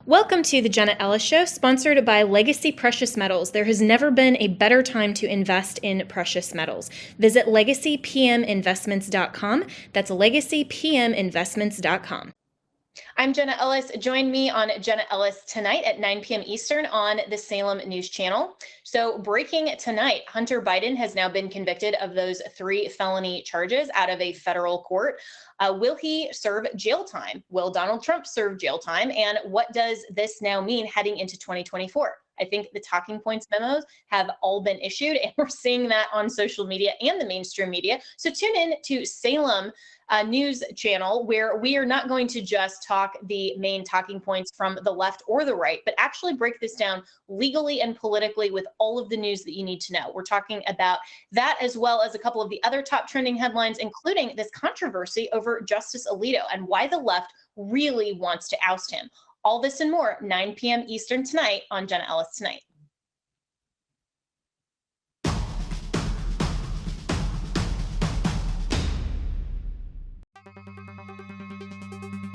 Welcome to the Jenna Ellis Show, sponsored by Legacy Precious Metals. There has never been a better time to invest in precious metals. Visit legacypminvestments.com. That's legacypminvestments.com. I'm Jenna Ellis. Join me on Jenna Ellis tonight at 9 p.m. Eastern on the Salem News Channel. So breaking tonight, Hunter Biden has now been convicted of those 3 felony charges out of a federal court. Will he serve jail time? Will Donald Trump serve jail time? And what does this now mean heading into 2024? I think the talking points memos have all been issued, and we're seeing that on social media and the mainstream media. So tune in to Salem News Channel, where we are not going to just talk the main talking points from the left or the right, but actually break this down legally and politically with all of the news that you need to know. We're talking about that, as well as a couple of the other top trending headlines, including this controversy over Justice Alito and why the left really wants to oust him. All this and more, 9 p.m. Eastern tonight on Jenna Ellis Tonight.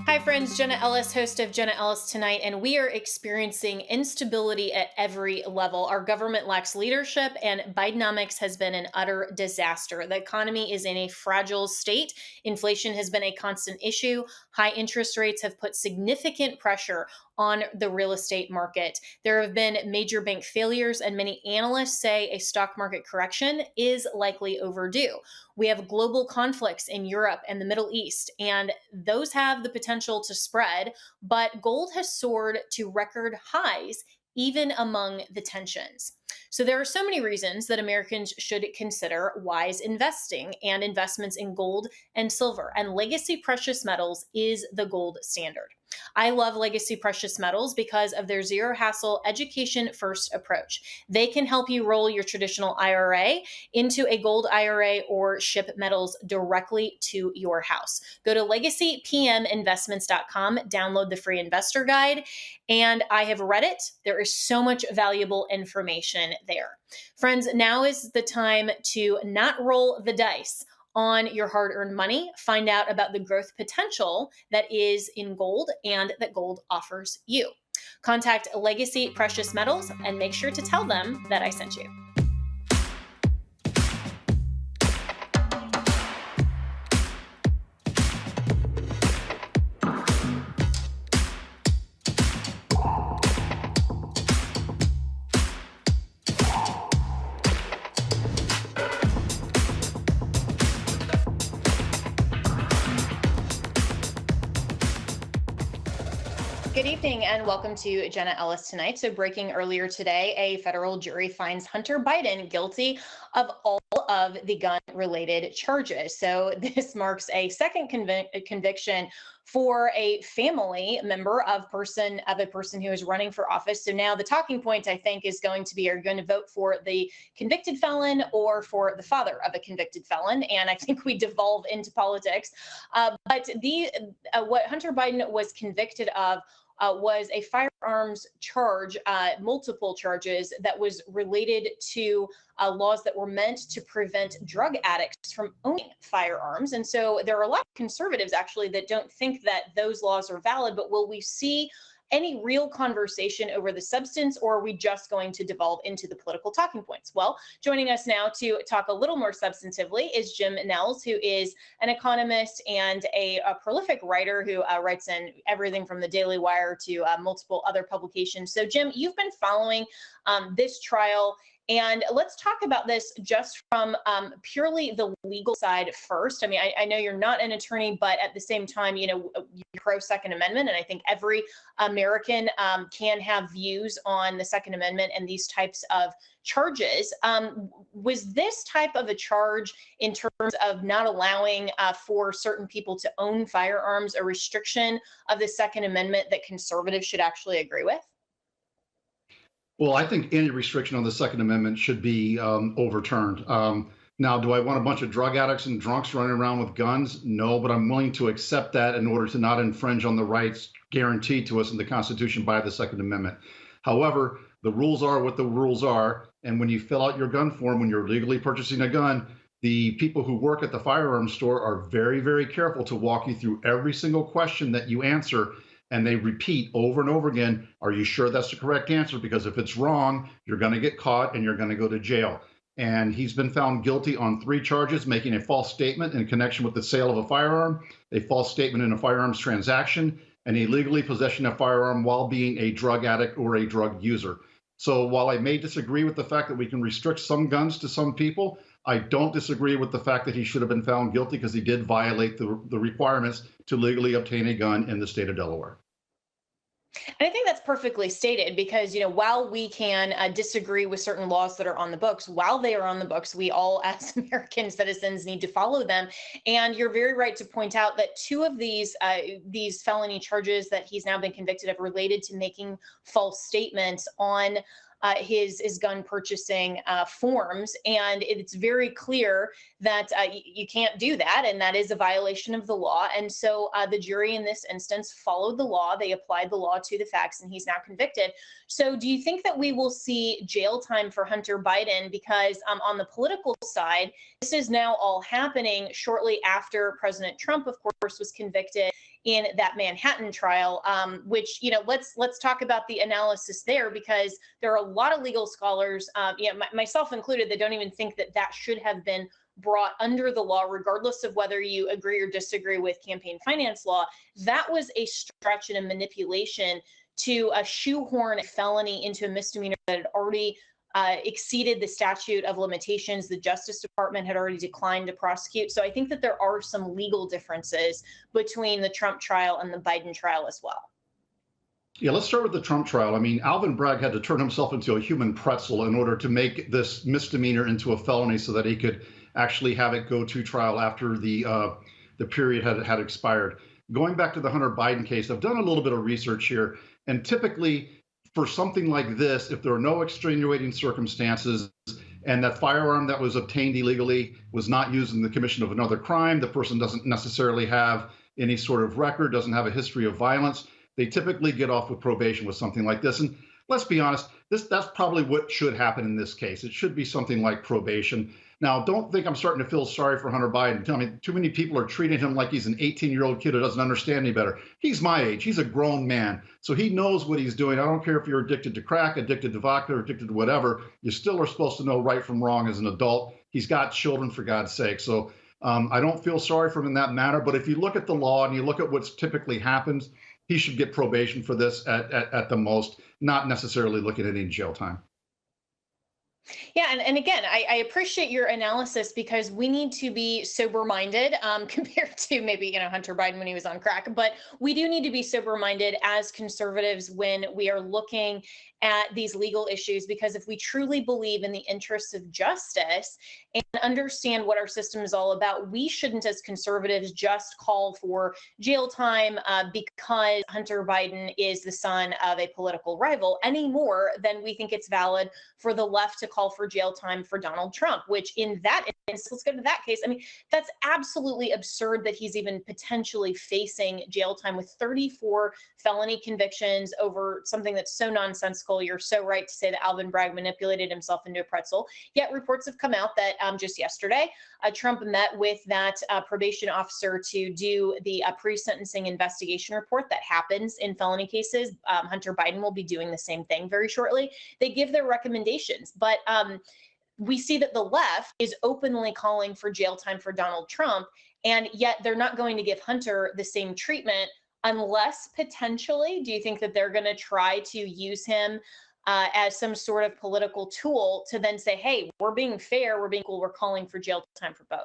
Hi friends, Jenna Ellis, host of Jenna Ellis Tonight, and we are experiencing instability at every level. Our government lacks leadership, and Bidenomics has been an utter disaster. The economy is in a fragile state. Inflation has been a constant issue. High interest rates have put significant pressure on the real estate market. There have been major bank failures, and many analysts say a stock market correction is likely overdue. We have global conflicts in Europe and the Middle East, and those have the potential to spread, but gold has soared to record highs even among the tensions. So there are so many reasons that Americans should consider wise investing and investments in gold and silver, and Legacy Precious Metals is the gold standard. I love Legacy Precious Metals because of their zero hassle, education first approach. They can help you roll your traditional IRA into a gold IRA or ship metals directly to your house. Go to legacypminvestments.com, download the free investor guide, and I have read it. There is so much valuable information there. Friends, now is the time to not roll the dice on your hard-earned money. Find out about the growth potential that is in gold and that gold offers you. Contact Legacy Precious Metals and make sure to tell them that I sent you. Good evening and welcome to Jenna Ellis Tonight. So breaking earlier today, a federal jury finds Hunter Biden guilty of all of the gun-related charges. So this marks a second conviction for a family member of a person who is running for office. So now the talking point, I think, is going to be, are you going to vote for the convicted felon or for the father of a convicted felon? And I think we devolve into politics. But what Hunter Biden was convicted of was a firearms charge, multiple charges that was related to laws that were meant to prevent drug addicts from owning firearms. And so there are a lot of conservatives actually that don't think that those laws are valid, but will we see any real conversation over the substance, or are we just going to devolve into the political talking points? Well, joining us now to talk a little more substantively is Jim Nelles, who is an economist and a prolific writer who writes in everything from the Daily Wire to multiple other publications. So Jim, you've been following this trial, and let's talk about this just from purely the legal side first. I mean, I know you're not an attorney, but at the same time, you know, you're pro Second Amendment, and I think every American can have views on the Second Amendment and these types of charges. Was this type of a charge in terms of not allowing for certain people to own firearms a restriction of the Second Amendment that conservatives should actually agree with? Well, I think any restriction on the Second Amendment should be overturned. Now, do I want a bunch of drug addicts and drunks running around with guns? No, but I'm willing to accept that in order to not infringe on the rights guaranteed to us in the Constitution by the Second Amendment. However, the rules are what the rules are. And when you fill out your gun form, when you're legally purchasing a gun, the people who work at the firearms store are very, very careful to walk you through every single question that you answer And they repeat over and over again, are you sure that's the correct answer? Because if it's wrong, you're going to get caught and you're going to go to jail. And he's been found guilty on 3 charges: making a false statement in connection with the sale of a firearm, a false statement in a firearms transaction, and illegally possession of a firearm while being a drug addict or a drug user. So while I may disagree with the fact that we can restrict some guns to some people, I don't disagree with the fact that he should have been found guilty because he did violate the requirements to legally obtain a gun in the state of Delaware. And I think that's perfectly stated because, while we can disagree with certain laws that are on the books, while they are on the books, we all as American citizens need to follow them. And you're very right to point out that 2 of these felony charges that he's now been convicted of related to making false statements on his gun purchasing forms. And it's very clear that you can't do that. And that is a violation of the law. And so the jury in this instance followed the law. They applied the law to the facts, and he's now convicted. So do you think that we will see jail time for Hunter Biden? Because on the political side, this is now all happening shortly after President Trump, of course, was convicted in that Manhattan trial, which, let's talk about the analysis there, because there are a lot of legal scholars, myself included, that don't even think that that should have been brought under the law, regardless of whether you agree or disagree with campaign finance law. That was a stretch and a manipulation to shoehorn a felony into a misdemeanor that had already exceeded the statute of limitations. The Justice Department had already declined to prosecute. So I think that there are some legal differences between the Trump trial and the Biden trial as well. Yeah, let's start with the Trump trial. I mean, Alvin Bragg had to turn himself into a human pretzel in order to make this misdemeanor into a felony so that he could actually have it go to trial after the period had expired. Going back to the Hunter Biden case, I've done a little bit of research here, and typically for something like this, if there are no extenuating circumstances and that firearm that was obtained illegally was not used in the commission of another crime, the person doesn't necessarily have any sort of record, doesn't have a history of violence, they typically get off with probation with something like this. And let's be honest, that's probably what should happen in this case. It should be something like probation. Now, don't think I'm starting to feel sorry for Hunter Biden. Tell me, too many people are treating him like he's an 18-year-old kid who doesn't understand any better. He's my age. He's a grown man. So he knows what he's doing. I don't care if you're addicted to crack, addicted to vodka, or addicted to whatever. You still are supposed to know right from wrong as an adult. He's got children, for God's sake. So I don't feel sorry for him in that matter. But if you look at the law and you look at what's typically happens, he should get probation for this at the most, not necessarily looking at any jail time. Yeah, and again, I appreciate your analysis, because we need to be sober-minded compared to maybe, Hunter Biden when he was on crack. But we do need to be sober-minded as conservatives when we are looking at these legal issues, because if we truly believe in the interests of justice and understand what our system is all about, we shouldn't, as conservatives, just call for jail time because Hunter Biden is the son of a political rival, any more than we think it's valid for the left to call for jail time for Donald Trump, which in that instance, let's go to that case. I mean, that's absolutely absurd that he's even potentially facing jail time with 34 felony convictions over something that's so nonsensical. You're so right to say that Alvin Bragg manipulated himself into a pretzel. Yet reports have come out that just yesterday, Trump met with that probation officer to do the pre-sentencing investigation report that happens in felony cases. Hunter Biden will be doing the same thing very shortly. They give their recommendations, but we see that the left is openly calling for jail time for Donald Trump, and yet they're not going to give Hunter the same treatment unless potentially, do you think that they're going to try to use him as some sort of political tool to then say, hey, we're being fair, we're being equal, we're calling for jail time for both?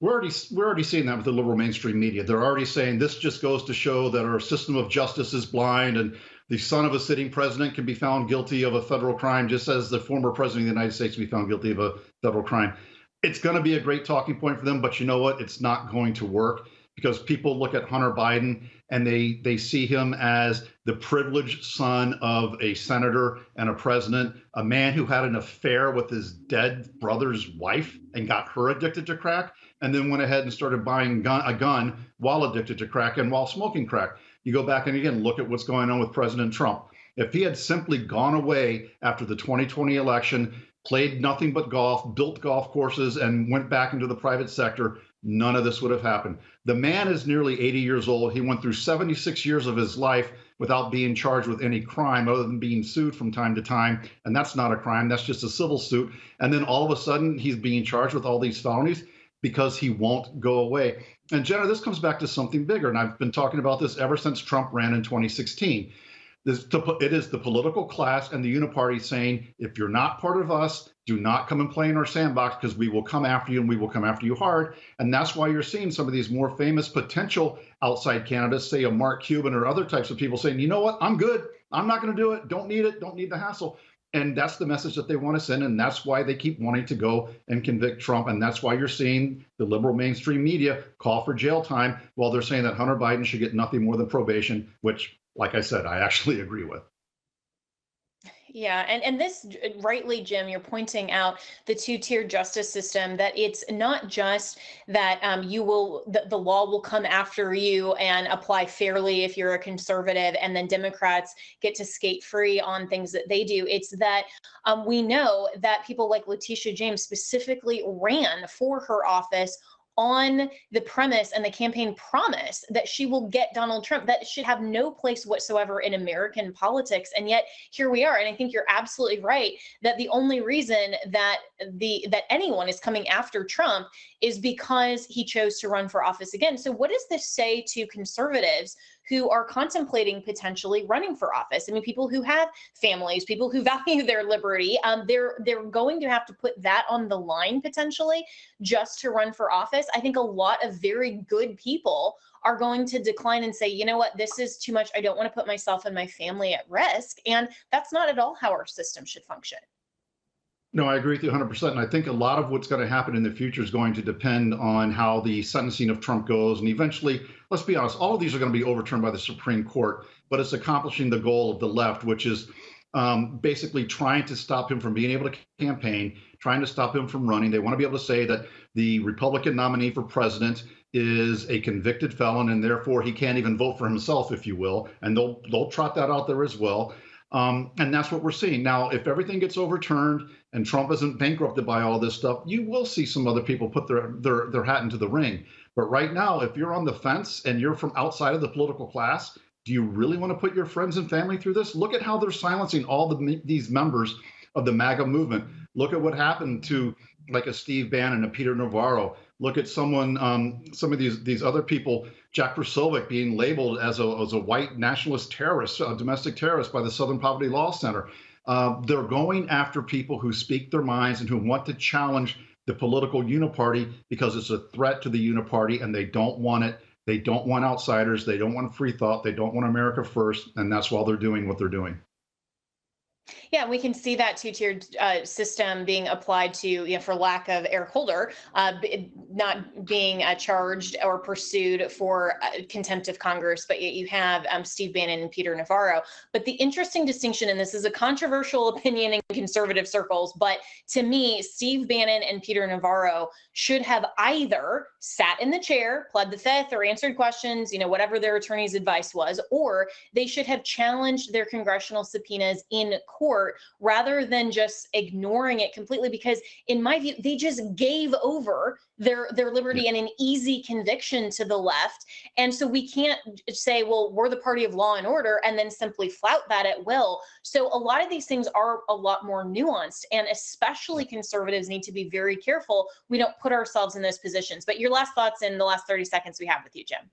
We're already seeing that with the liberal mainstream media. They're already saying this just goes to show that our system of justice is blind, and the son of a sitting president can be found guilty of a federal crime, just as the former president of the United States can be found guilty of a federal crime. It's going to be a great talking point for them, but you know what? It's not going to work, because people look at Hunter Biden and they see him as the privileged son of a senator and a president, a man who had an affair with his dead brother's wife and got her addicted to crack, and then went ahead and started buying a gun while addicted to crack and while smoking crack. You go back and again, look at what's going on with President Trump. If he had simply gone away after the 2020 election, played nothing but golf, built golf courses, and went back into the private sector, none of this would have happened. The man is nearly 80 years old. He went through 76 years of his life without being charged with any crime other than being sued from time to time. And that's not a crime. That's just a civil suit. And then all of a sudden, he's being charged with all these felonies because he won't go away. And Jenna, this comes back to something bigger. And I've been talking about this ever since Trump ran in 2016. It is the political class and the uniparty saying, if you're not part of us, do not come and play in our sandbox because we will come after you and we will come after you hard. And that's why you're seeing some of these more famous potential outside candidates, say a Mark Cuban or other types of people saying, you know what, I'm good. I'm not going to do it. Don't need it. Don't need the hassle. And that's the message that they want to send. And that's why they keep wanting to go and convict Trump. And that's why you're seeing the liberal mainstream media call for jail time while they're saying that Hunter Biden should get nothing more than probation, which, like I said, I actually agree with. Yeah, and this rightly, Jim, you're pointing out the two-tiered justice system, that it's not just that the law will come after you and apply fairly if you're a conservative, and then Democrats get to skate free on things that they do. It's that we know that people like Letitia James specifically ran for her office on the premise and the campaign promise that she will get Donald Trump. That should have no place whatsoever in American politics. And yet here we are. And I think you're absolutely right that the only reason that anyone is coming after Trump is because he chose to run for office again. So what does this say to conservatives who are contemplating potentially running for office? I mean, people who have families, people who value their liberty, they're going to have to put that on the line potentially just to run for office. I think a lot of very good people are going to decline and say, you know what, this is too much. I don't want to put myself and my family at risk. And that's not at all how our system should function. No, I agree with you 100%. And I think a lot of what's going to happen in the future is going to depend on how the sentencing of Trump goes. And eventually, let's be honest, all of these are going to be overturned by the Supreme Court, but it's accomplishing the goal of the left, which is basically trying to stop him from being able to campaign, trying to stop him from running. They want to be able to say that the Republican nominee for president is a convicted felon, and therefore he can't even vote for himself, if you will. And they'll trot that out there as well. And that's what we're seeing. Now, if everything gets overturned and Trump isn't bankrupted by all this stuff, you will see some other people put their hat into the ring. But right now, if you're on the fence and you're from outside of the political class, do you really want to put your friends and family through this? Look at how they're silencing all these members of the MAGA movement. Look at what happened to like a Steve Bannon, a Peter Navarro. Look at some of these other people, Jack Krasovik being labeled as a white nationalist terrorist, a domestic terrorist by the Southern Poverty Law Center. They're going after people who speak their minds and who want to challenge the political uniparty because it's a threat to the uniparty and they don't want it. They don't want outsiders. They don't want free thought. They don't want America first. And that's why they're doing what they're doing. Yeah, we can see that two-tiered system being applied to, for lack of Eric Holder, not being charged or pursued for contempt of Congress, but yet you have Steve Bannon and Peter Navarro. But the interesting distinction, and this is a controversial opinion in conservative circles, but to me, Steve Bannon and Peter Navarro should have either sat in the chair, pled the fifth, or answered questions, whatever their attorney's advice was, or they should have challenged their congressional subpoenas in court rather than just ignoring it completely, because in my view, they just gave over their liberty and an easy conviction to the left. And so we can't say, well, we're the party of law and order and then simply flout that at will. So a lot of these things are a lot more nuanced, and especially conservatives need to be very careful we don't put ourselves in those positions. But your last thoughts in the last 30 seconds we have with you, Jim.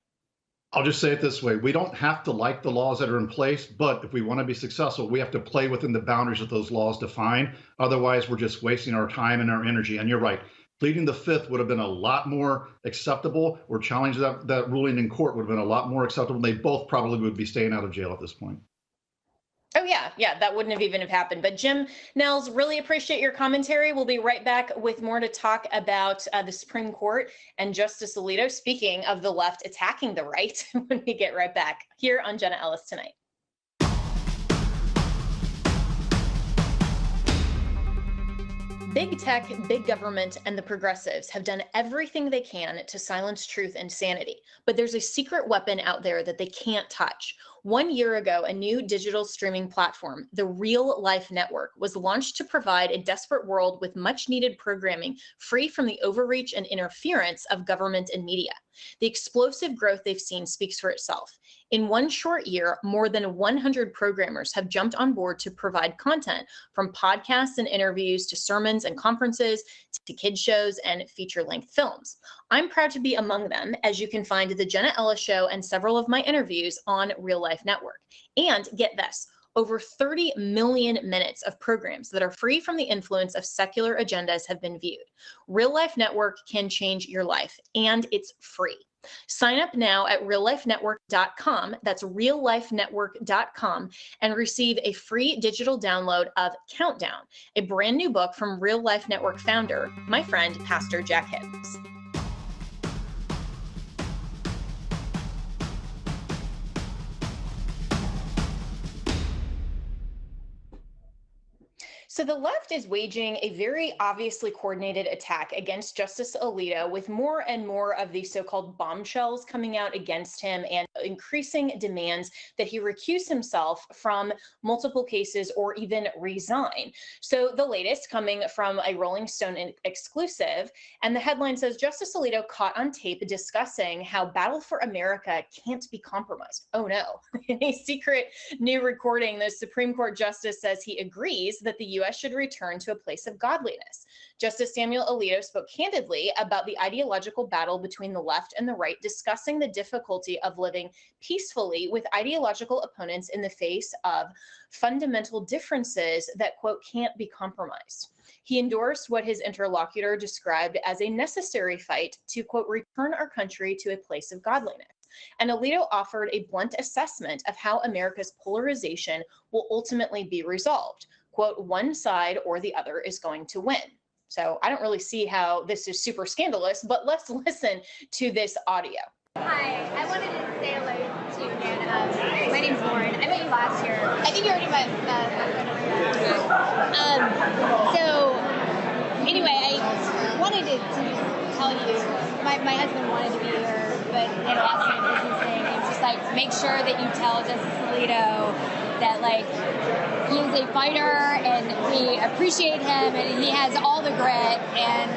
I'll just say it this way. We don't have to like the laws that are in place, but if we want to be successful, we have to play within the boundaries that those laws define. Otherwise, we're just wasting our time and our energy. And you're right. Pleading the fifth would have been a lot more acceptable, or challenging that ruling in court would have been a lot more acceptable. They both probably would be staying out of jail at this point. Oh, yeah, that wouldn't have even happened. But Jim, Nelles, really appreciate your commentary. We'll be right back with more to talk about the Supreme Court and Justice Alito, speaking of the left attacking the right, when we get right back here on Jenna Ellis Tonight. Big tech, big government, and the progressives have done everything they can to silence truth and sanity. But there's a secret weapon out there that they can't touch. 1 year ago, a new digital streaming platform, the Real Life Network, was launched to provide a desperate world with much needed programming free from the overreach and interference of government and media. The explosive growth they've seen speaks for itself. In one short year, more than 100 programmers have jumped on board to provide content, from podcasts and interviews to sermons and conferences to kids shows and feature-length films. I'm proud to be among them, as you can find the Jenna Ellis Show and several of my interviews on Real Life Network. And get this, over 30 million minutes of programs that are free from the influence of secular agendas have been viewed. Real Life Network can change your life, and it's free. Sign up now at reallifenetwork.com, that's reallifenetwork.com, and receive a free digital download of Countdown, a brand new book from Real Life Network founder, my friend, Pastor Jack Hibbs. So the left is waging a very obviously coordinated attack against Justice Alito, with more and more of these so-called bombshells coming out against him and increasing demands that he recuse himself from multiple cases or even resign. So the latest coming from a Rolling Stone exclusive, and the headline says, Justice Alito caught on tape discussing how Battle for America can't be compromised. Oh no. In a secret new recording, the Supreme Court Justice says he agrees that the U.S. should return to a place of godliness. Justice Samuel Alito spoke candidly about the ideological battle between the left and the right, discussing the difficulty of living peacefully with ideological opponents in the face of fundamental differences that, quote, can't be compromised. He endorsed what his interlocutor described as a necessary fight to, quote, return our country to a place of godliness. And Alito offered a blunt assessment of how America's polarization will ultimately be resolved. Quote, one side or the other is going to win. So I don't really see how this is super scandalous, but let's listen to this audio. Hi, I wanted to say hello to you again. My name's Lauren. I met you last year. I think you already met So anyway, I wanted to tell you, my husband wanted to be here, but had lost him business thing. And just like, make sure that you tell Justice Alito that, like, he is a fighter and we appreciate him and he has all the grit, and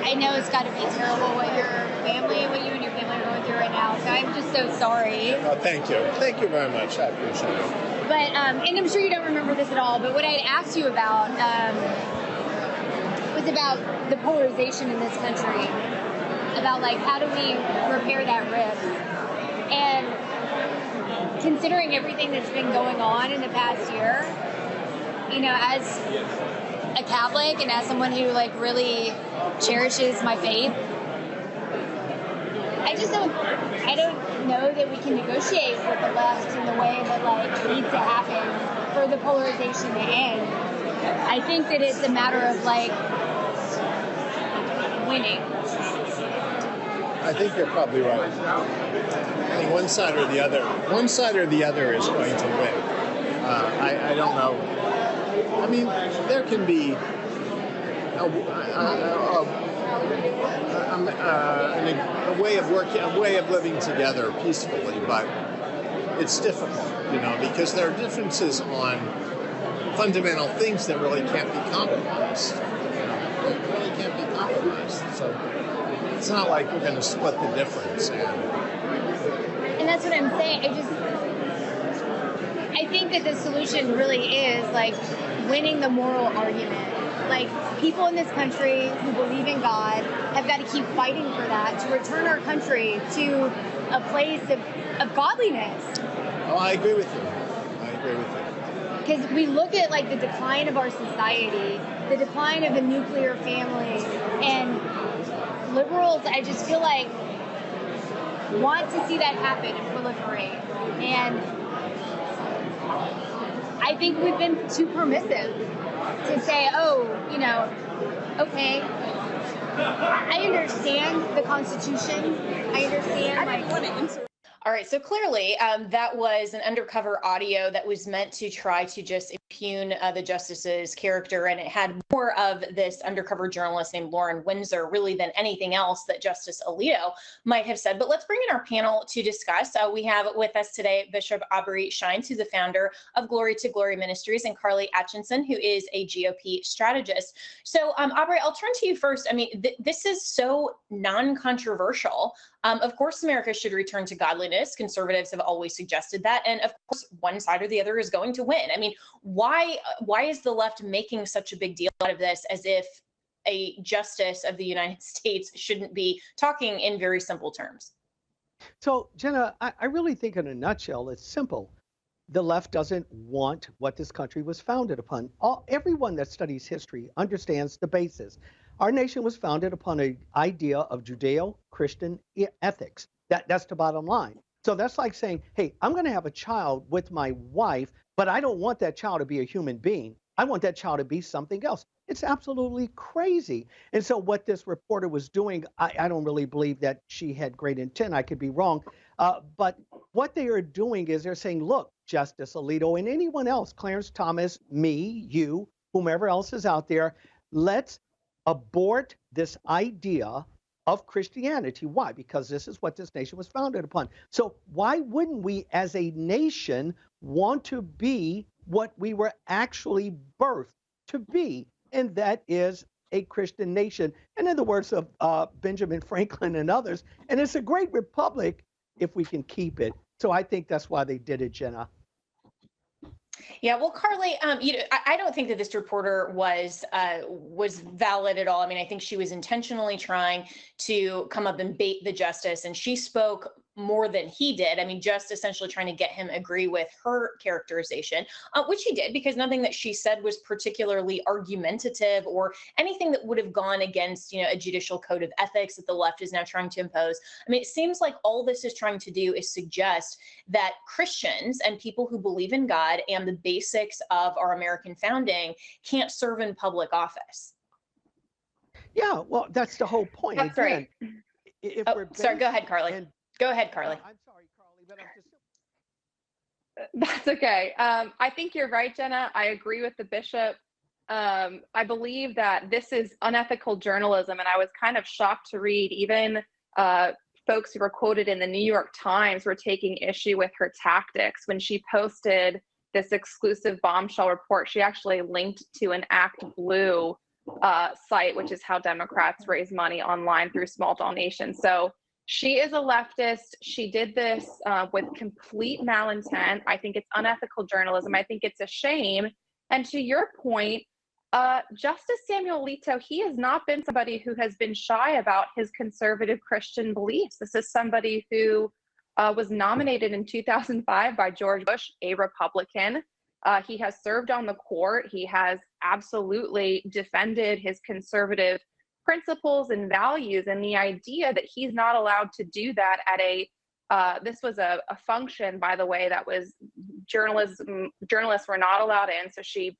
I know it's got to be terrible what you and your family are going through right now, so I'm just so sorry. Oh, thank you. Thank you very much. I appreciate it. But, and I'm sure you don't remember this at all, but what I'd asked you about was about the polarization in this country, about, like, how do we repair that rift? And considering everything that's been going on in the past year, you know, as a Catholic and as someone who, like, really cherishes my faith, I don't know that we can negotiate with the left in the way that, like, needs to happen for the polarization to end. I think that it's a matter of, like, winning. I think you're probably right. And one side or the other is going to win. I don't know. I mean, there can be a way of living together peacefully, but it's difficult, you know, because there are differences on fundamental things that really can't be compromised. It really can't be compromised. So it's not like we're going to split the difference. And that's what I'm saying. I think that the solution really is, like, winning the moral argument. Like, people in this country who believe in God have got to keep fighting for that, to return our country to a place of godliness. Oh, I agree with you. Because we look at, like, the decline of our society, the decline of the nuclear family, and liberals, I just feel like, want to see that happen and proliferate. And I think we've been too permissive to say, oh, you know, okay, I understand the Constitution. I understand, like... All All right, so clearly that was an undercover audio that was meant to try to just impugn the justice's character, and it had more of this undercover journalist named Lauren Windsor really than anything else that Justice Alito might have said. But let's bring in our panel to discuss. We have with us today Bishop Aubrey Shines, who's the founder of Glory to Glory Ministries, and Carly Atchison, who is a GOP strategist. So Aubrey, I'll turn to you first. I mean, this is so non-controversial. Of course, America should return to godliness. Conservatives have always suggested that. And of course, one side or the other is going to win. I mean, why is the left making such a big deal out of this, as if a justice of the United States shouldn't be talking in very simple terms? So, Jenna, I really think in a nutshell, it's simple. The left doesn't want what this country was founded upon. Everyone that studies history understands the basis. Our nation was founded upon an idea of Judeo-Christian ethics. That's the bottom line. So that's like saying, hey, I'm going to have a child with my wife, but I don't want that child to be a human being. I want that child to be something else. It's absolutely crazy. And so what this reporter was doing, I don't really believe that she had great intent. I could be wrong. But what they are doing is they're saying, look, Justice Alito and anyone else, Clarence Thomas, me, you, whomever else is out there, let's abort this idea of Christianity. Why? Because this is what this nation was founded upon. So why wouldn't we as a nation want to be what we were actually birthed to be? And that is a Christian nation. And in the words of Benjamin Franklin and others, and it's a great republic if we can keep it. So I think that's why they did it, Jenna. Yeah, well, Carly, I don't think that this reporter was valid at all. I mean, I think she was intentionally trying to come up and bait the justice, and she spoke more than he did. I mean, just essentially trying to get him agree with her characterization, which he did, because nothing that she said was particularly argumentative or anything that would have gone against, a judicial code of ethics that the left is now trying to impose. I mean, it seems like all this is trying to do is suggest that Christians and people who believe in God and the basics of our American founding can't serve in public office. Yeah, well, that's the whole point. That's Again, right. If Oh, we're sorry, go ahead, Carly. Go ahead, Carly. I'm sorry, Carly, but I'm just. That's okay. I think you're right, Jenna. I agree with the bishop. I believe that this is unethical journalism, and I was kind of shocked to read even folks who were quoted in the New York Times were taking issue with her tactics when she posted this exclusive bombshell report. She actually linked to an Act Blue site, which is how Democrats raise money online through small donations. So she is a leftist. She did this with complete malintent. I think it's unethical journalism. I think it's a shame. And to your point, Justice Samuel Alito, he has not been somebody who has been shy about his conservative Christian beliefs. This is somebody who was nominated in 2005 by George Bush, a Republican. He has served on the court. He has absolutely defended his conservative principles and values, and the idea that he's not allowed to do that at this was a function, by the way, that was journalists were not allowed in. So she,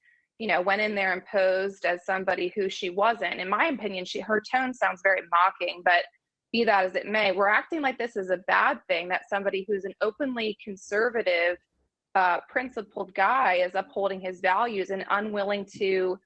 went in there and posed as somebody who she wasn't. In my opinion, her tone sounds very mocking, but be that as it may, we're acting like this is a bad thing, that somebody who's an openly conservative, principled guy is upholding his values and unwilling to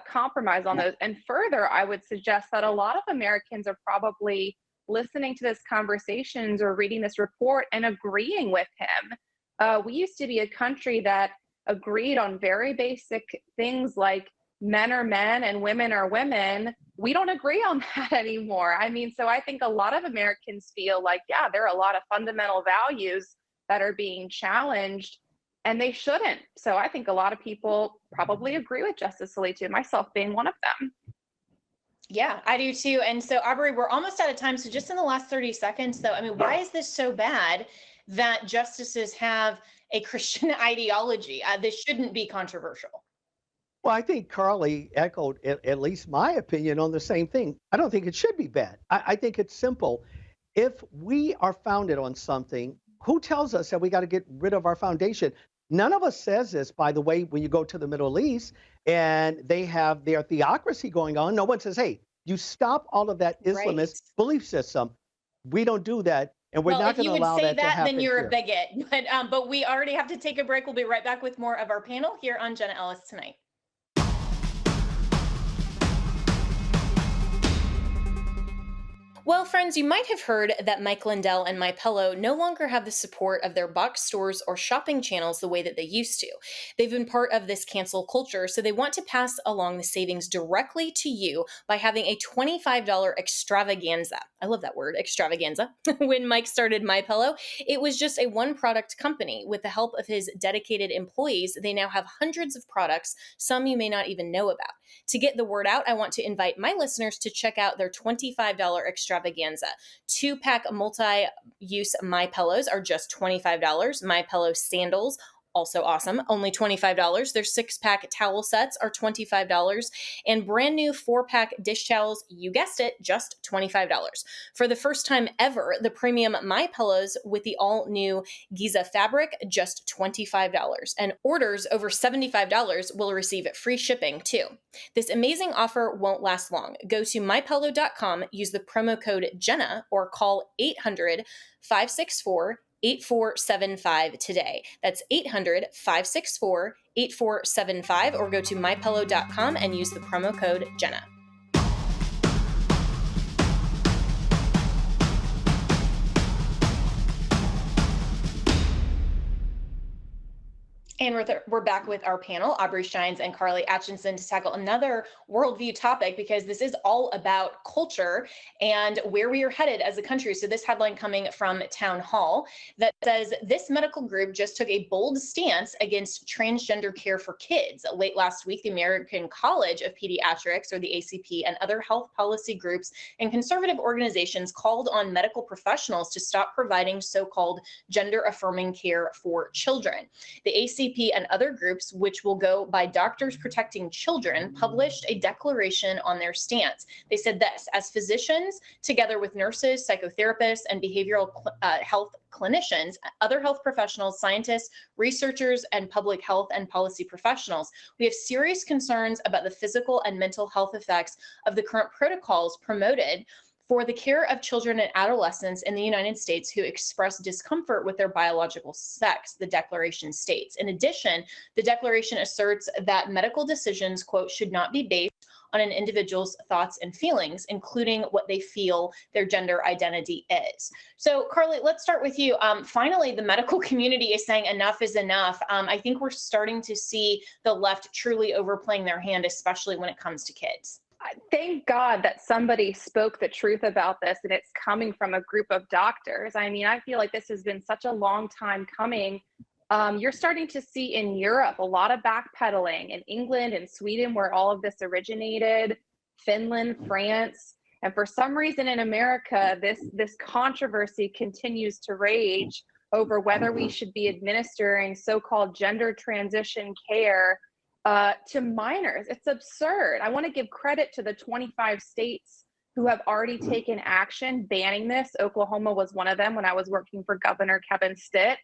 compromise on those. And further, I would suggest that a lot of Americans are probably listening to this conversations or reading this report and agreeing with him. We used to be a country that agreed on very basic things like men are men and women are women. We don't agree on that anymore. I mean, so I think a lot of Americans feel like, yeah, there are a lot of fundamental values that are being challenged, and they shouldn't. So I think a lot of people probably agree with Justice Alito, myself being one of them. Yeah, I do too. And so, Aubrey, we're almost out of time. So just in the last 30 seconds, though, I mean, why is this so bad that justices have a Christian ideology? This shouldn't be controversial. Well, I think Carly echoed at least my opinion on the same thing. I don't think it should be bad. I think it's simple. If we are founded on something, who tells us that we got to get rid of our foundation? None of us says this, by the way, when you go to the Middle East and they have their theocracy going on. No one says, hey, you stop all of that Islamist belief system. We don't do that. And we're Well, not if going you to would allow say that to that, then happen you're a here. bigot. But we already have to take a break. We'll be right back with more of our panel here on Jenna Ellis Tonight. Well, friends, you might have heard that Mike Lindell and MyPillow no longer have the support of their box stores or shopping channels the way that they used to. They've been part of this cancel culture, so they want to pass along the savings directly to you by having a $25 extravaganza. I love that word, extravaganza. When Mike started MyPillow, it was just a one-product company. With the help of his dedicated employees, they now have hundreds of products, some you may not even know about. To get the word out, I want to invite my listeners to check out their $25 extravaganza. 2-pack multi-use My Pillows are just $25. My Pillow sandals, also awesome, only $25. Their 6-pack towel sets are $25. And brand new 4-pack dish towels, you guessed it, just $25. For the first time ever, the premium My Pillows with the all-new Giza fabric, just $25. And orders over $75 will receive free shipping too. This amazing offer won't last long. Go to mypillow.com, use the promo code Jenna, or call 800-564-8475 today. That's 800-564-8475, or go to mypillow.com and use the promo code Jenna. And we're back with our panel, Aubrey Shines and Carly Atchison, to tackle another worldview topic, because this is all about culture and where we are headed as a country. So this headline coming from Town Hall that says, this medical group just took a bold stance against transgender care for kids. Late last week, the American College of Pediatrics, or the ACP, and other health policy groups and conservative organizations called on medical professionals to stop providing so-called gender-affirming care for children. The ACP and other groups, which will go by Doctors Protecting Children, published a declaration on their stance. They said this: as physicians, together with nurses, psychotherapists, and behavioral health clinicians, other health professionals, scientists, researchers, and public health and policy professionals, we have serious concerns about the physical and mental health effects of the current protocols promoted for the care of children and adolescents in the United States who express discomfort with their biological sex, the declaration states. In addition, the declaration asserts that medical decisions, quote, should not be based on an individual's thoughts and feelings, including what they feel their gender identity is. So, Carly, let's start with you. Finally, the medical community is saying enough is enough. I think we're starting to see the left truly overplaying their hand, especially when it comes to kids. Thank God that somebody spoke the truth about this, and it's coming from a group of doctors. I mean, I feel like this has been such a long time coming. You're starting to see in Europe a lot of backpedaling, in England and Sweden, where all of this originated, Finland, France. And for some reason in America, this controversy continues to rage over whether we should be administering so-called gender transition care to minors. It's absurd. I want to give credit to the 25 states who have already taken action banning this. Oklahoma was one of them when I was working for Governor Kevin Stitt.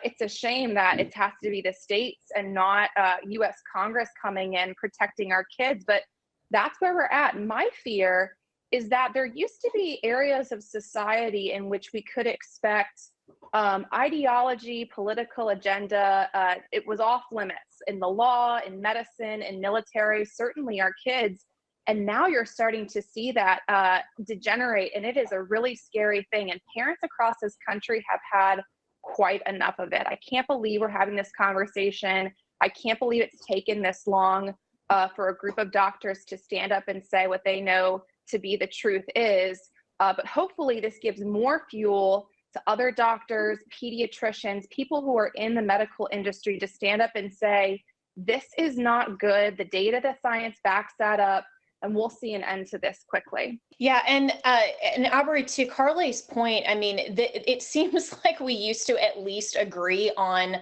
It's a shame that it has to be the states and not U.S. Congress coming in protecting our kids, but that's where we're at. My fear is that there used to be areas of society in which we could expect ideology, political agenda. It was off limits in the law, in medicine, in military, certainly our kids. And now you're starting to see that degenerate, and it is a really scary thing. And parents across this country have had quite enough of it. I can't believe we're having this conversation. I can't believe it's taken this long for a group of doctors to stand up and say what they know to be the truth is. But hopefully this gives more fuel to other doctors, pediatricians, people who are in the medical industry to stand up and say, this is not good. The data, the science backs that up, and we'll see an end to this quickly. Yeah, and Aubrey, to Carly's point, I mean, it seems like we used to at least agree on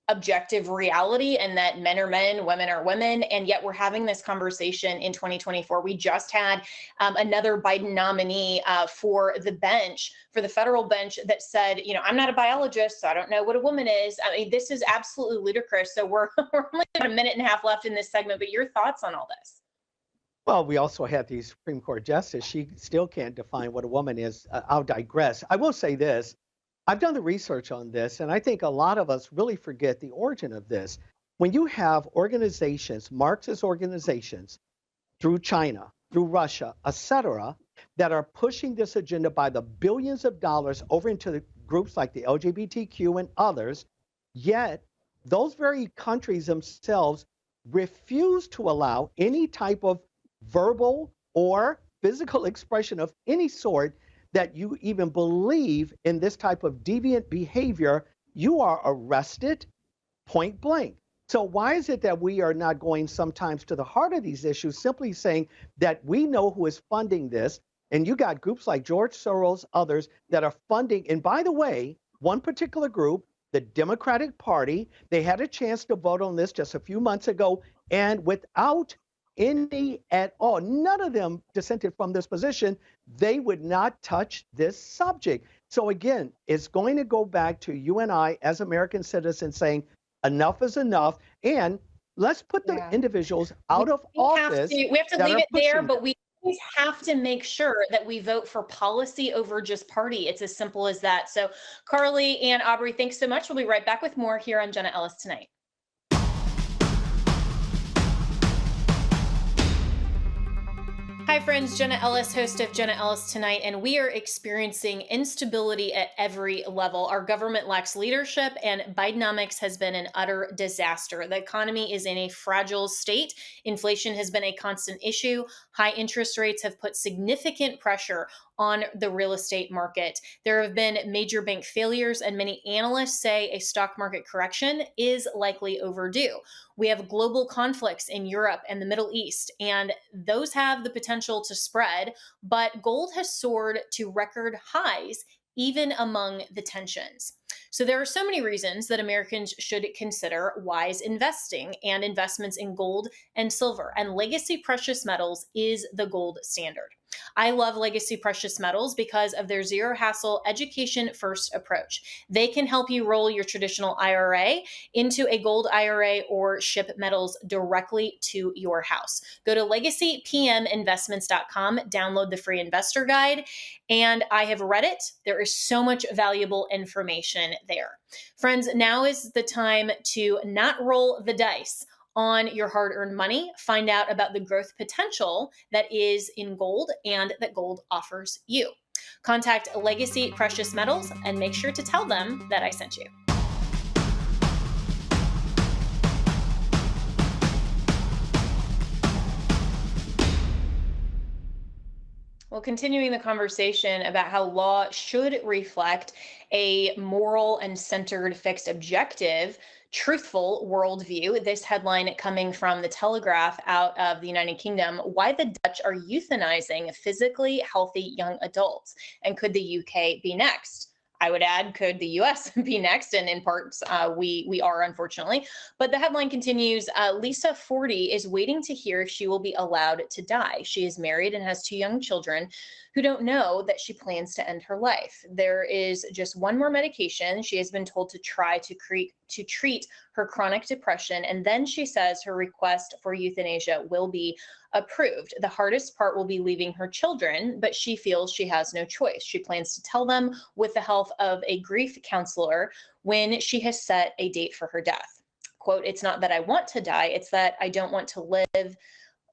objective reality, and that men are men, women are women, and yet we're having this conversation in 2024. We just had another Biden nominee for the bench, for the federal bench, that said, you know, I'm not a biologist, so I don't know what a woman is. I mean, this is absolutely ludicrous. So we're only got a minute and a half left in this segment, but your thoughts on all this? Well, we also have the Supreme Court justice. She still can't define what a woman is. I'll digress. I will say this. I've done the research on this, and I think a lot of us really forget the origin of this. When you have organizations, Marxist organizations, through China, through Russia, etc., that are pushing this agenda by the billions of dollars over into the groups like the LGBTQ and others, yet those very countries themselves refuse to allow any type of verbal or physical expression of any sort that you even believe in this type of deviant behavior, you are arrested point blank. So why is it that we are not going sometimes to the heart of these issues, simply saying that we know who is funding this, and you got groups like George Soros, others that are funding, and by the way, one particular group, the Democratic Party, they had a chance to vote on this just a few months ago, and without any at all, none of them dissented from this position, they would not touch this subject. So again, it's going to go back to you and I as American citizens saying, enough is enough, and let's put the individuals out of office. We have to leave it there, but we always have to make sure that we vote for policy over just party. It's as simple as that. So Carly and Aubrey, thanks so much. We'll be right back with more here on Jenna Ellis Tonight. Hi friends, Jenna Ellis, host of Jenna Ellis Tonight, and we are experiencing instability at every level. Our government lacks leadership, and Bidenomics has been an utter disaster. The economy is in a fragile state. Inflation has been a constant issue. High interest rates have put significant pressure on the real estate market. There have been major bank failures, and many analysts say a stock market correction is likely overdue. We have global conflicts in Europe and the Middle East, and those have the potential to spread, but gold has soared to record highs even among the tensions. So there are so many reasons that Americans should consider wise investing, and investments in gold and silver, and legacy precious metals is the gold standard. I love Legacy Precious Metals because of their zero hassle, education first approach. They can help you roll your traditional IRA into a gold IRA or ship metals directly to your house. Go to legacypminvestments.com, download the free investor guide, and I have read it. There is so much valuable information there. Friends, now is the time to not roll the dice on your hard-earned money. Find out about the growth potential that is in gold and that gold offers you. Contact Legacy Precious Metals and make sure to tell them that I sent you. Well, continuing the conversation about how law should reflect a moral and centered fixed objective, truthful worldview. This headline coming from the Telegraph out of the United Kingdom: why the Dutch are euthanizing physically healthy young adults. And could the UK be next? I would add, could the US be next? And in parts, we are, unfortunately. But the headline continues, Lisa, 40, is waiting to hear if she will be allowed to die. She is married and has 2 young children who don't know that she plans to end her life. There is just one more medication she has been told to try to treat her chronic depression, and then she says her request for euthanasia will be approved. The hardest part will be leaving her children, but she feels she has no choice. She plans to tell them with the help of a grief counselor when she has set a date for her death. Quote, "It's not that I want to die, it's that I don't want to live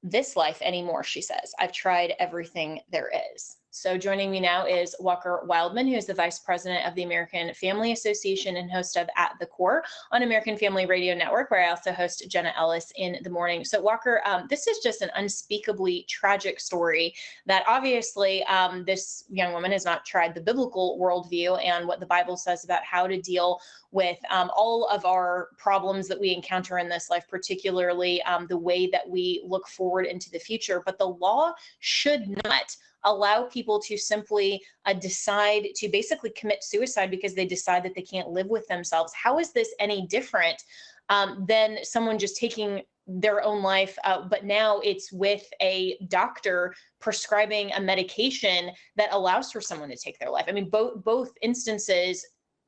this life anymore," she says. "I've tried everything there is." So joining me now is Walker Wildmon, who is the Vice President of the American Family Association and host of At the Core on American Family Radio Network, where I also host Jenna Ellis in the morning. So Walker, this is just an unspeakably tragic story that obviously this young woman has not tried the biblical worldview and what the Bible says about how to deal with all of our problems that we encounter in this life, particularly the way that we look forward into the future. But the law should not allow people to simply decide to basically commit suicide because they decide that they can't live with themselves. How is this any different than someone just taking their own life, but now it's with a doctor prescribing a medication that allows for someone to take their life? I mean, both instances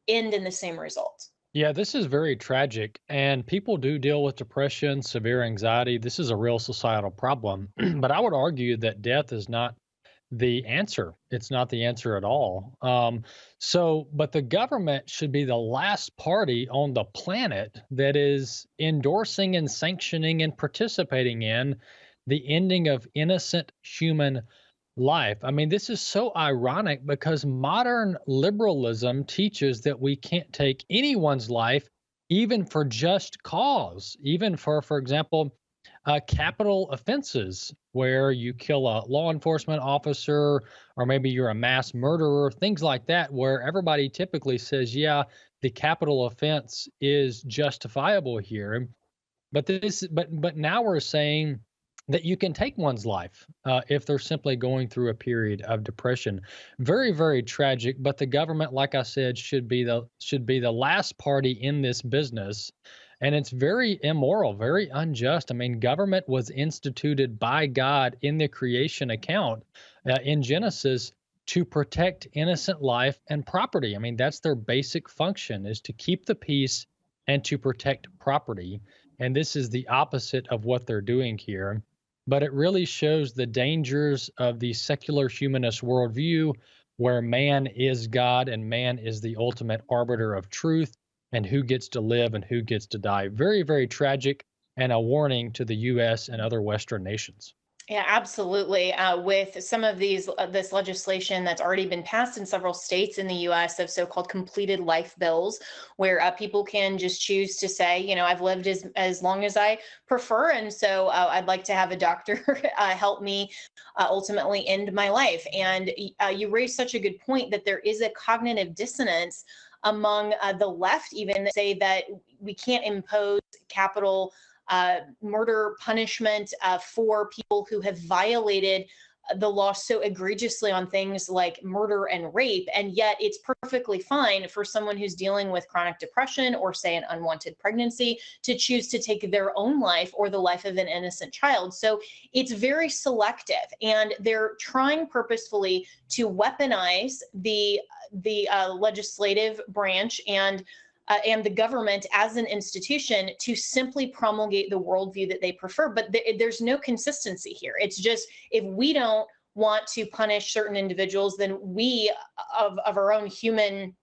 end in the same result. Yeah, this is very tragic, and people do deal with depression, severe anxiety. This is a real societal problem. But I would argue that death is not the answer. It's not the answer at all. But the government should be the last party on the planet that is endorsing and sanctioning and participating in the ending of innocent human life. I mean, this is so ironic because modern liberalism teaches that we can't take anyone's life, even for just cause, even for example, capital offenses where you kill a law enforcement officer or maybe you're a mass murderer, things like that, where everybody typically says, yeah, the capital offense is justifiable here. But now we're saying that you can take one's life if they're simply going through a period of depression. Very, very tragic. But the government, like I said, should be the last party in this business, and it's very immoral, very unjust. I mean, government was instituted by God in the creation account in Genesis to protect innocent life and property. I mean, that's their basic function, is to keep the peace and to protect property. And this is the opposite of what they're doing here. But it really shows the dangers of the secular humanist worldview, where man is God and man is the ultimate arbiter of truth and who gets to live and who gets to die. Very, very tragic, and a warning to the U.S. and other Western nations. Yeah, absolutely. With some of this legislation that's already been passed in several states in the U.S. of so-called completed life bills, where people can just choose to say, I've lived as long as I prefer, and so I'd like to have a doctor help me ultimately end my life. And you raised such a good point that there is a cognitive dissonance among the left, even, that say that we can't impose capital murder punishment for people who have violated the law so egregiously on things like murder and rape. And yet it's perfectly fine for someone who's dealing with chronic depression or, say, an unwanted pregnancy to choose to take their own life or the life of an innocent child. So it's very selective, and they're trying purposefully to weaponize the legislative branch and the government as an institution to simply promulgate the worldview that they prefer. But there's no consistency here. It's just, if we don't want to punish certain individuals, then we, of our own human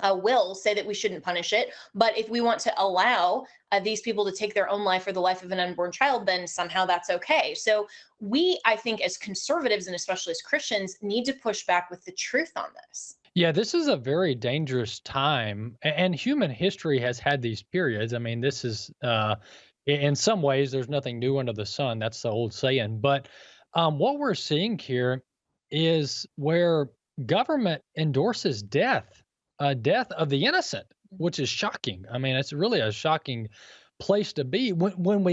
will, say that we shouldn't punish it. But if we want to allow these people to take their own life or the life of an unborn child, then somehow that's okay. So we, I think, as conservatives and especially as Christians, need to push back with the truth on this. Yeah, this is a very dangerous time, and human history has had these periods. I mean, this is, in some ways, there's nothing new under the sun. That's the old saying. But what we're seeing here is where government endorses death of the innocent, which is shocking. I mean, it's really a shocking place to be when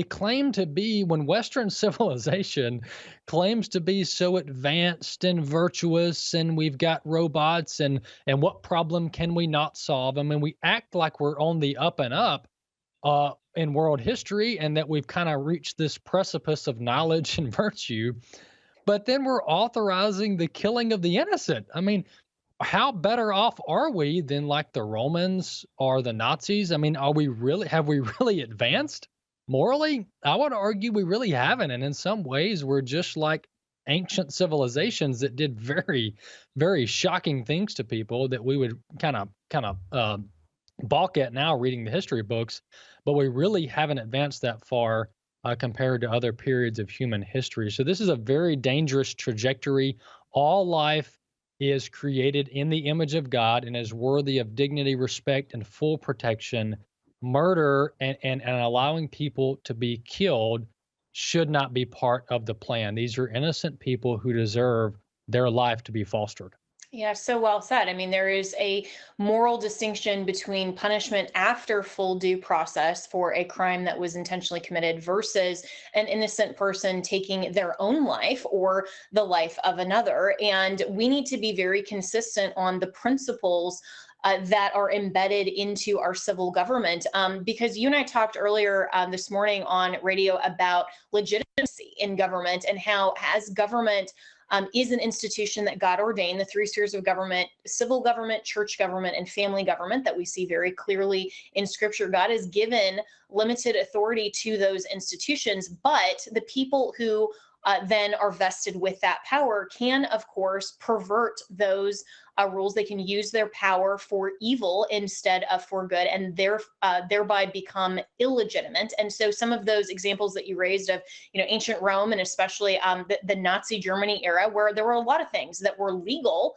Western civilization claims to be so advanced and virtuous, and we've got robots, and what problem can we not solve? I mean, we act like we're on the up and up in world history, and that we've kind of reached this precipice of knowledge and virtue, but then we're authorizing the killing of the innocent. I mean, how better off are we than like the Romans or the Nazis? I mean, have we really advanced morally? I would argue we really haven't. And in some ways, we're just like ancient civilizations that did very, very shocking things to people that we would kind of balk at now reading the history books. But we really haven't advanced that far compared to other periods of human history. So this is a very dangerous trajectory. All life is created in the image of God and is worthy of dignity, respect, and full protection. Murder and allowing people to be killed should not be part of the plan. These are innocent people who deserve their life to be fostered. Yeah, so well said. I mean, there is a moral distinction between punishment after full due process for a crime that was intentionally committed versus an innocent person taking their own life or the life of another. And we need to be very consistent on the principles that are embedded into our civil government. Because you and I talked earlier this morning on radio about legitimacy in government and how, as government is an institution that God ordained, the three spheres of government: civil government, church government, and family government, that we see very clearly in Scripture. God has given limited authority to those institutions, but the people who then are vested with that power can, of course, pervert those rules. They can use their power for evil instead of for good, and thereby become illegitimate. And so some of those examples that you raised of, ancient Rome, and especially the Nazi Germany era, where there were a lot of things that were legal,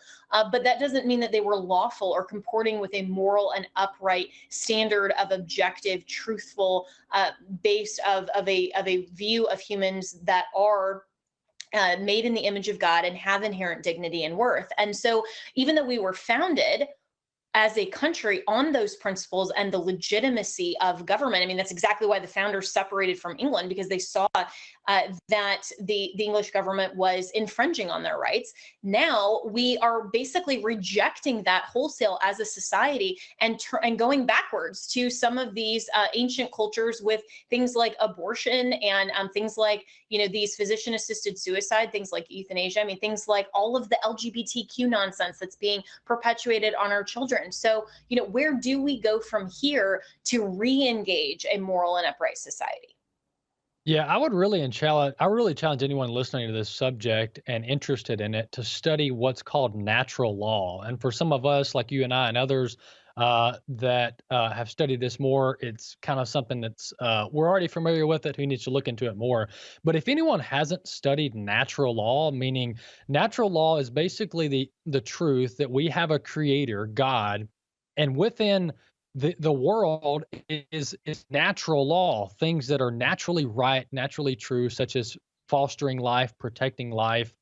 but that doesn't mean that they were lawful or comporting with a moral and upright standard of objective, truthful base of a view of humans that are made in the image of God and have inherent dignity and worth. And so even though we were founded as a country on those principles and the legitimacy of government, I mean, that's exactly why the founders separated from England, because they saw that the English government was infringing on their rights. Now we are basically rejecting that wholesale as a society and going backwards to some of these ancient cultures with things like abortion and things like, these physician-assisted suicide, things like euthanasia. I mean, things like all of the LGBTQ nonsense that's being perpetuated on our children. So, where do we go from here to re-engage a moral and upright society? Yeah, I really challenge anyone listening to this subject and interested in it to study what's called natural law. And for some of us, like you and I and others, that have studied this more, it's kind of something that's we're already familiar with it. Who needs to look into it more? But if anyone hasn't studied natural law, meaning natural law is basically the truth that we have a creator, God, and within the world is natural law, things that are naturally right, naturally true, such as fostering life, protecting life.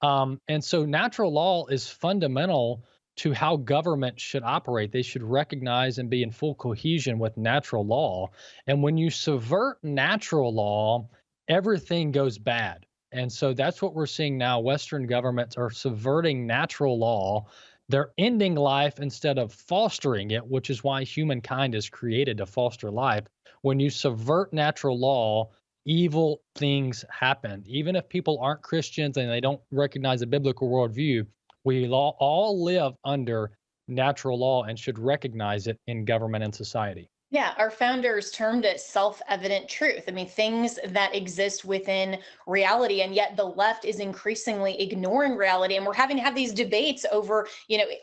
And so natural law is fundamental to how government should operate. They should recognize and be in full cohesion with natural law. And when you subvert natural law, everything goes bad. And so that's what we're seeing now. Western governments are subverting natural law. They're ending life instead of fostering it, which is why humankind is created to foster life. When you subvert natural law, evil things happen. Even if people aren't Christians and they don't recognize a biblical worldview, we all live under natural law and should recognize it in government and society. Yeah, our founders termed it self-evident truth. I mean, things that exist within reality, and yet the left is increasingly ignoring reality. And we're having to have these debates over,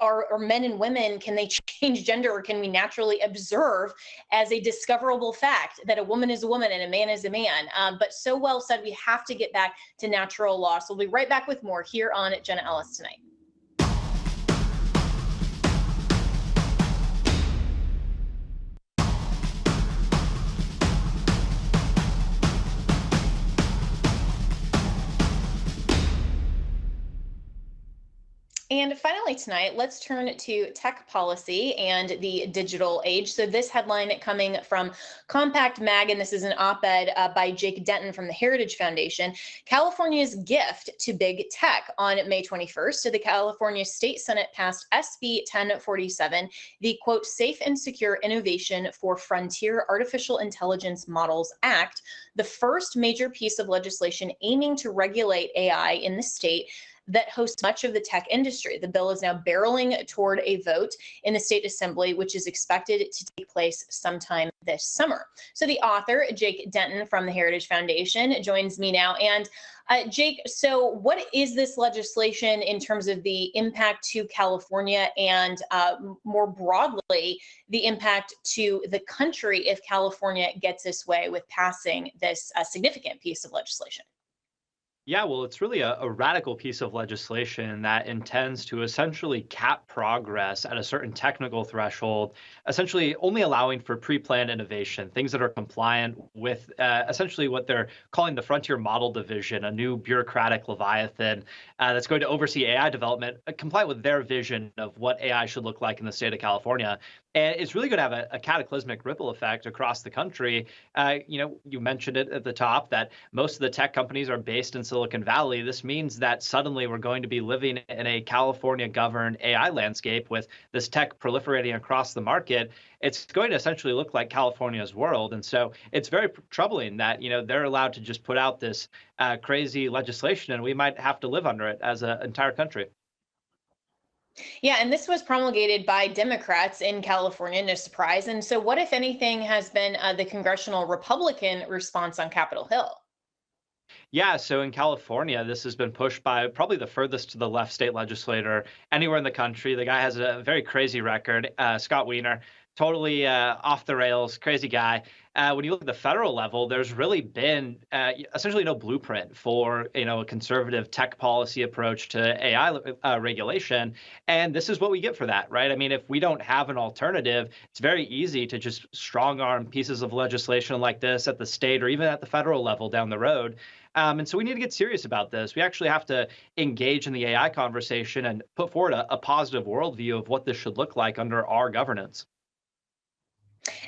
are men and women, can they change gender, or can we naturally observe as a discoverable fact that a woman is a woman and a man is a man? But so well said, we have to get back to natural law. So we'll be right back with more here on Jenna Ellis Tonight. And finally tonight, let's turn to tech policy and the digital age. So this headline coming from Compact Mag, and this is an op-ed by Jake Denton from the Heritage Foundation: California's gift to big tech. On May 21st, so the California State Senate passed SB 1047, the quote, Safe and Secure Innovation for Frontier Artificial Intelligence Models Act, the first major piece of legislation aiming to regulate AI in the state that hosts much of the tech industry. The bill is now barreling toward a vote in the state assembly, which is expected to take place sometime this summer. So the author, Jake Denton from the Heritage Foundation, joins me now. And Jake, so what is this legislation in terms of the impact to California and more broadly, the impact to the country if California gets its way with passing this significant piece of legislation? Yeah, well, it's really a radical piece of legislation that intends to essentially cap progress at a certain technical threshold, essentially only allowing for pre-planned innovation, things that are compliant with essentially what they're calling the Frontier Model Division, a new bureaucratic leviathan that's going to oversee AI development, compliant with their vision of what AI should look like in the state of California. And it's really going to have a cataclysmic ripple effect across the country. You mentioned it at the top that most of the tech companies are based in Silicon Valley. This means that suddenly we're going to be living in a California-governed AI landscape with this tech proliferating across the market. It's going to essentially look like California's world. And so it's very troubling that, they're allowed to just put out this crazy legislation, and we might have to live under it as an entire country. Yeah, and this was promulgated by Democrats in California, no surprise. And so, what, if anything, has been the congressional Republican response on Capitol Hill? Yeah, so in California, this has been pushed by probably the furthest to the left state legislator anywhere in the country. The guy has a very crazy record, Scott Wiener, totally off the rails, crazy guy. When you look at the federal level, there's really been essentially no blueprint for a conservative tech policy approach to AI regulation, and this is what we get for that, right? I mean, if we don't have an alternative, it's very easy to just strong arm pieces of legislation like this at the state or even at the federal level down the road. And so we need to get serious about this. We actually have to engage in the AI conversation and put forward a positive worldview of what this should look like under our governance.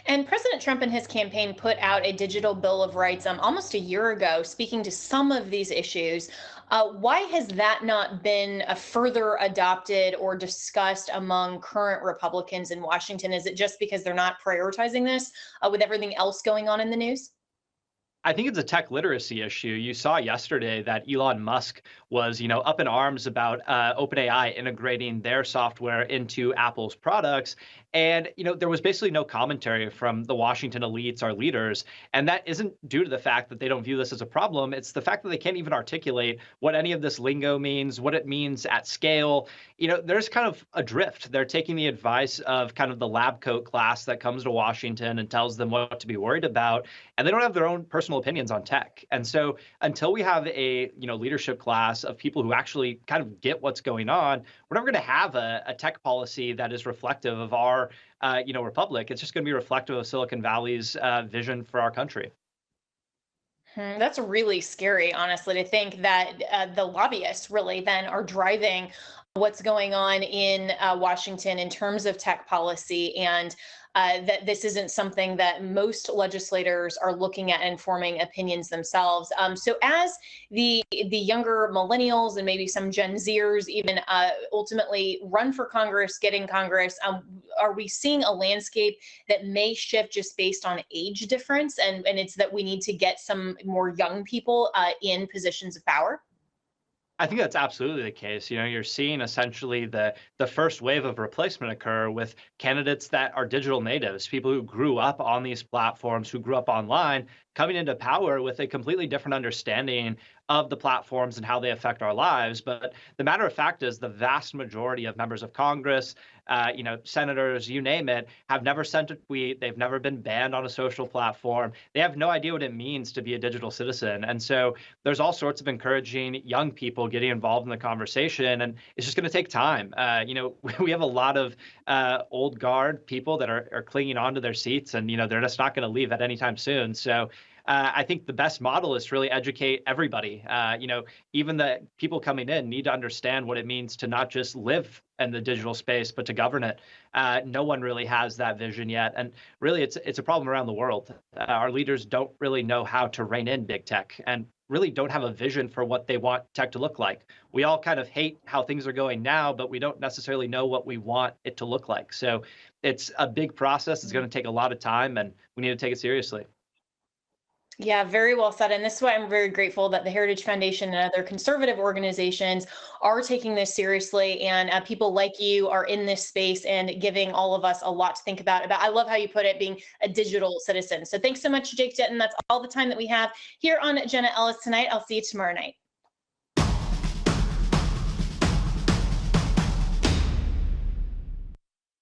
And President Trump and his campaign put out a digital Bill of Rights almost a year ago, speaking to some of these issues. Why has that not been further adopted or discussed among current Republicans in Washington? Is it just because they're not prioritizing this with everything else going on in the news? I think it's a tech literacy issue. You saw yesterday that Elon Musk was, up in arms about OpenAI integrating their software into Apple's products. And, there was basically no commentary from the Washington elites, our leaders. And that isn't due to the fact that they don't view this as a problem. It's the fact that they can't even articulate what any of this lingo means, what it means at scale. There's kind of a drift. They're taking the advice of kind of the lab coat class that comes to Washington and tells them what to be worried about. And they don't have their own personal opinions on tech. And so until we have a, leadership class of people who actually kind of get what's going on, we're never going to have a tech policy that is reflective of our republic. It's just going to be reflective of Silicon Valley's vision for our country. That's really scary, honestly, to think that the lobbyists really then are driving what's going on in Washington in terms of tech policy, and that this isn't something that most legislators are looking at and forming opinions themselves. So as the younger millennials and maybe some Gen Zers even ultimately run for Congress, get in Congress, are we seeing a landscape that may shift just based on age difference? And it's that we need to get some more young people in positions of power? I think that's absolutely the case. You're seeing essentially the first wave of replacement occur with candidates that are digital natives, people who grew up on these platforms, who grew up online, coming into power with a completely different understanding of the platforms and how they affect our lives. But the matter of fact is the vast majority of members of Congress, senators, you name it, have never sent a tweet. They've never been banned on a social platform. They have no idea what it means to be a digital citizen. And so there's all sorts of encouraging young people getting involved in the conversation. And it's just going to take time. We have a lot of old guard people that are clinging onto their seats, and, they're just not going to leave at any time soon. So I think the best model is to really educate everybody. Even the people coming in need to understand what it means to not just live in the digital space, but to govern it. No one really has that vision yet. And really, it's a problem around the world. Our leaders don't really know how to rein in big tech and really don't have a vision for what they want tech to look like. We all kind of hate how things are going now, but we don't necessarily know what we want it to look like. So it's a big process. It's going to take a lot of time, and we need to take it seriously. Yeah, very well said. And this is why I'm very grateful that the Heritage Foundation and other conservative organizations are taking this seriously. And people like you are in this space and giving all of us a lot to think about. I love how you put it, being a digital citizen. So thanks so much, Jake Denton. That's all the time that we have here on Jenna Ellis Tonight. I'll see you tomorrow night.